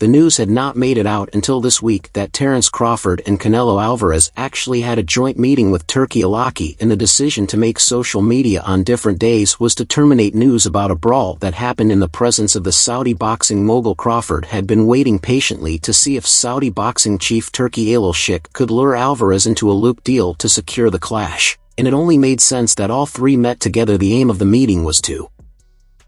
The news had not made it out until this week that Terence Crawford and Canelo Alvarez actually had a joint meeting with Turki Alaki, and the decision to make social media on different days was to terminate news about a brawl that happened in the presence of the Saudi boxing mogul. Crawford had been waiting patiently to see if Saudi boxing chief Turki Al-Sheikh could lure Alvarez into a loop deal to secure the clash, and it only made sense that all three met together. The aim of the meeting was to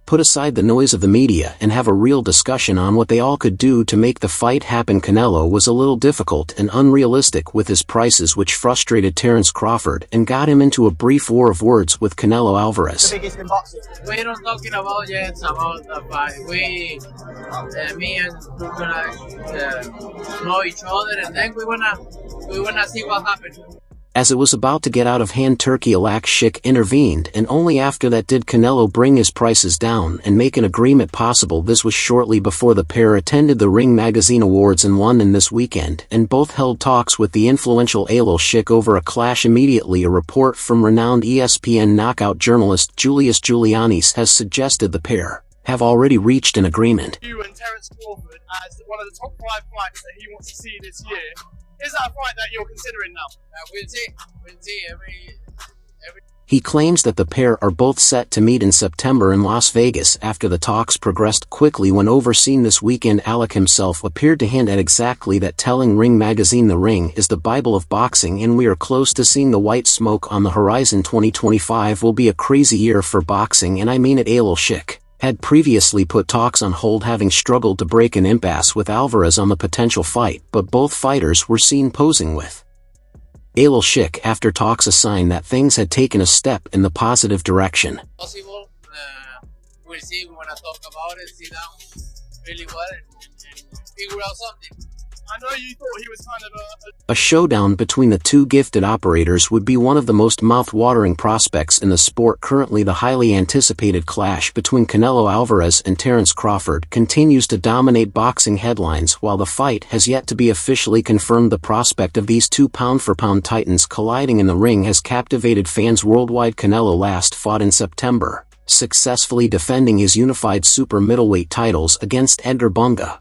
put aside the noise of the media and have a real discussion on what they all could do to make the fight happen. Canelo was a little difficult and unrealistic with his prices, which frustrated Terence Crawford and got him into a brief war of words with Canelo Alvarez. The biggest in boxing. We're not talking about yet about the fight. Me and we're gonna know each other, and then we wanna see what happens. As it was about to get out of hand, Turki Al-Sheikh intervened, and only after that did Canelo bring his prices down and make an agreement possible. This was shortly before the pair attended the Ring Magazine Awards in London this weekend, and both held talks with the influential Al-Sheikh over a clash. Immediately, a report from renowned ESPN knockout journalist Julius Giulianis has suggested the pair have already reached an agreement. You and Terence Crawford as one of the top 5 fights that he wants to see this year. Is that a fight that you're considering now? We'll see. He claims that the pair are both set to meet in September in Las Vegas. After the talks progressed quickly when overseen this weekend, Alec himself appeared to hint at exactly that, telling Ring Magazine the ring is the Bible of boxing and we are close to seeing the white smoke on the horizon. 2025 will be a crazy year for boxing, and I mean it. Al-Sheikh had previously put talks on hold, having struggled to break an impasse with Alvarez on the potential fight, but both fighters were seen posing with Al-Sheikh after talks, a sign that things had taken a step in the positive direction. Possible. We'll see. We want to talk about it, sit down really well, and figure out something. I know you thought he was kind of a showdown between the two gifted operators would be one of the most mouth-watering prospects in the sport. Currently, the highly anticipated clash between Canelo Alvarez and Terence Crawford continues to dominate boxing headlines. While the fight has yet to be officially confirmed, the prospect of these two pound-for-pound titans colliding in the ring has captivated fans worldwide. Canelo last fought in September, successfully defending his unified super middleweight titles against Edgar Bunga.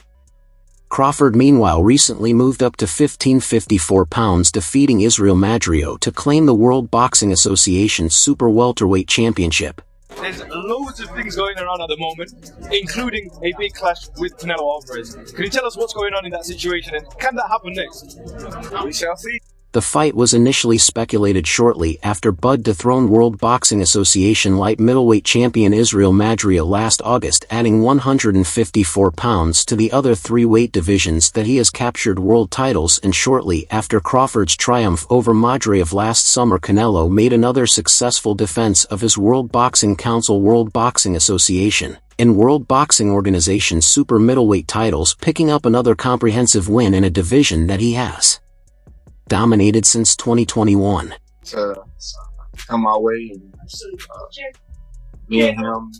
Crawford, meanwhile, recently moved up to 1554 pounds, defeating Israel Madrio to claim the World Boxing Association Super Welterweight Championship. There's loads of things going around at the moment, including a big clash with Canelo Alvarez. Can you tell us what's going on in that situation, and can that happen next? We shall see. The fight was initially speculated shortly after Bud dethroned World Boxing Association light middleweight champion Israel Madrio last August, adding 154 pounds to the other 3 weight divisions that he has captured world titles. And shortly after Crawford's triumph over Madrio last summer, Canelo made another successful defense of his World Boxing Council, World Boxing Association, and World Boxing Organization super middleweight titles, picking up another comprehensive win in a division that he has dominated since 2021. To come my way and me and him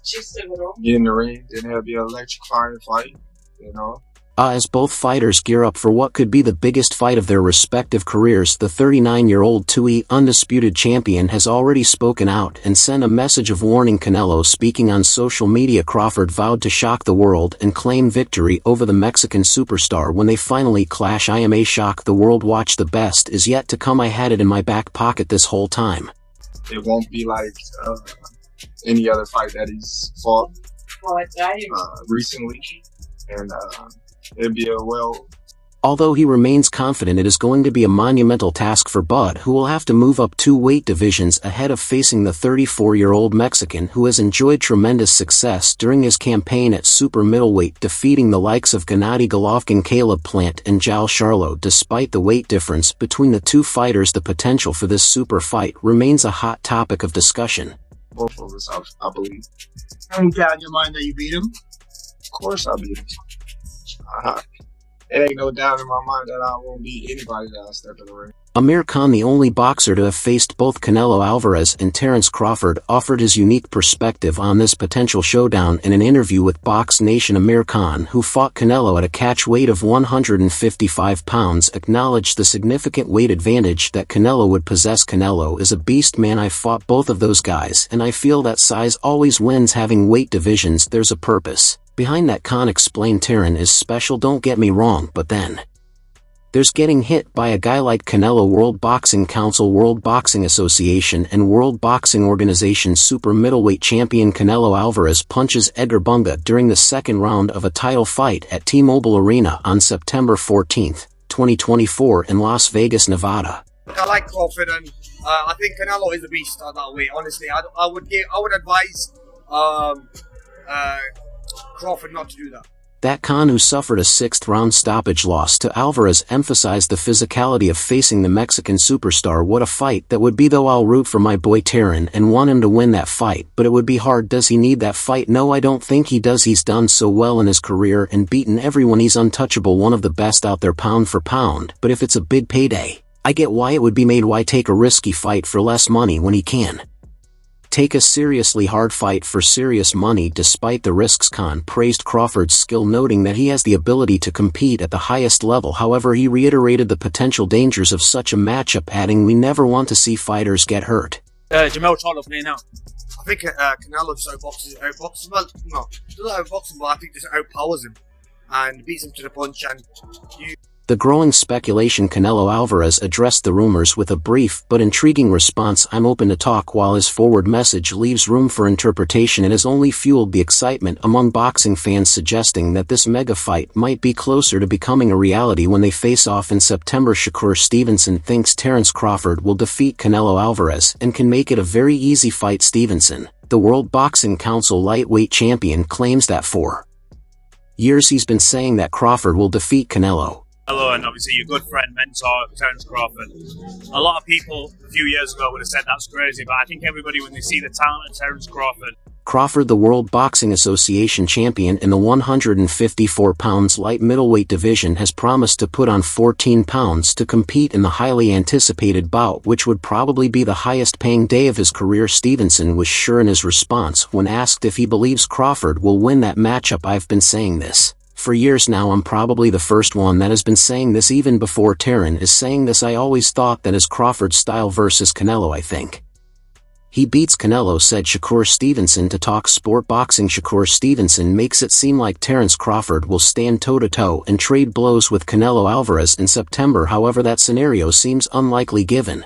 get in the ring, then it'll be an electrifying fight, you know. As both fighters gear up for what could be the biggest fight of their respective careers, the 39-year-old 2E undisputed champion has already spoken out and sent a message of warning. Canelo, speaking on social media, Crawford vowed to shock the world and claim victory over the Mexican superstar when they finally clash. I am a shock the world. Watch, the best is yet to come. I had it in my back pocket this whole time. It won't be like any other fight that he's fought recently, and it'd be Although he remains confident it is going to be a monumental task for Bud, who will have to move up 2 weight divisions ahead of facing the 34-year-old Mexican who has enjoyed tremendous success during his campaign at super middleweight, defeating the likes of Gennady Golovkin, Caleb Plant, and João Charlo. Despite the weight difference between the two fighters, the potential for this super fight remains a hot topic of discussion. both of us, I believe. Any doubt in your mind that you beat him? Of course I beat him. It ain't no doubt in my mind that I won't beat anybody that I step in the ring. Amir Khan, the only boxer to have faced both Canelo Alvarez and Terence Crawford, offered his unique perspective on this potential showdown in an interview with Box Nation. Amir Khan, who fought Canelo at a catch weight of 155 pounds, acknowledged the significant weight advantage that Canelo would possess. Canelo is a beast, man. I fought both of those guys, and I feel that size always wins. Having weight divisions, there's a purpose behind that. Khan explained, Terence is special, don't get me wrong, but then there's getting hit by a guy like Canelo. World Boxing Council, World Boxing Association, and World Boxing Organization super middleweight champion Canelo Alvarez punches Edgar Bunga during the second round of a title fight at T-Mobile Arena on September 14, 2024 in Las Vegas, Nevada. I like Crawford, and I think Canelo is a beast on that way. Honestly, I would advise Crawford not to do that. That Khan, who suffered a sixth-round stoppage loss to Alvarez, emphasized the physicality of facing the Mexican superstar. What a fight that would be, though. I'll root for my boy Terence and want him to win that fight, but it would be hard. Does he need that fight? No, I don't think he does. He's done so well in his career and beaten everyone. He's untouchable, one of the best out there pound for pound. But if it's a big payday, I get why it would be made. Why take a risky fight for less money when he can take a seriously hard fight for serious money despite the risks? Khan praised Crawford's skill, noting that he has the ability to compete at the highest level. However, he reiterated the potential dangers of such a matchup, adding, we never want to see fighters get hurt. Jamel Charlo playing now. I think Canelo just outboxes. Well, no, doesn't outbox him, but I think just outpowers him and beats him to the punch. And the growing speculation. Canelo Alvarez addressed the rumors with a brief but intriguing response, I'm open to talk, while his forward message leaves room for interpretation. It has only fueled the excitement among boxing fans, suggesting that this mega fight might be closer to becoming a reality when they face off in September. Shakur Stevenson thinks Terence Crawford will defeat Canelo Alvarez and can make it a very easy fight. Stevenson, the World Boxing Council lightweight champion, claims that for years he's been saying that Crawford will defeat Canelo. Hello, and obviously your good friend, mentor, Terence Crawford. A lot of people a few years ago would have said that's crazy, but I think everybody, when they see the talent of Terence Crawford... Crawford, the World Boxing Association champion in the 154 pounds light middleweight division, has promised to put on 14 pounds to compete in the highly anticipated bout, which would probably be the highest paying day of his career. Stevenson was sure in his response when asked if he believes Crawford will win that matchup. I've been saying this for years now. I'm probably the first one that has been saying this, even before Terence is saying this. I always thought that is Crawford's style versus Canelo. I think he beats Canelo, said Shakur Stevenson to Talk Sport Boxing. Shakur Stevenson makes it seem like Terence Crawford will stand toe-to-toe and trade blows with Canelo Alvarez in September. However, that scenario seems unlikely given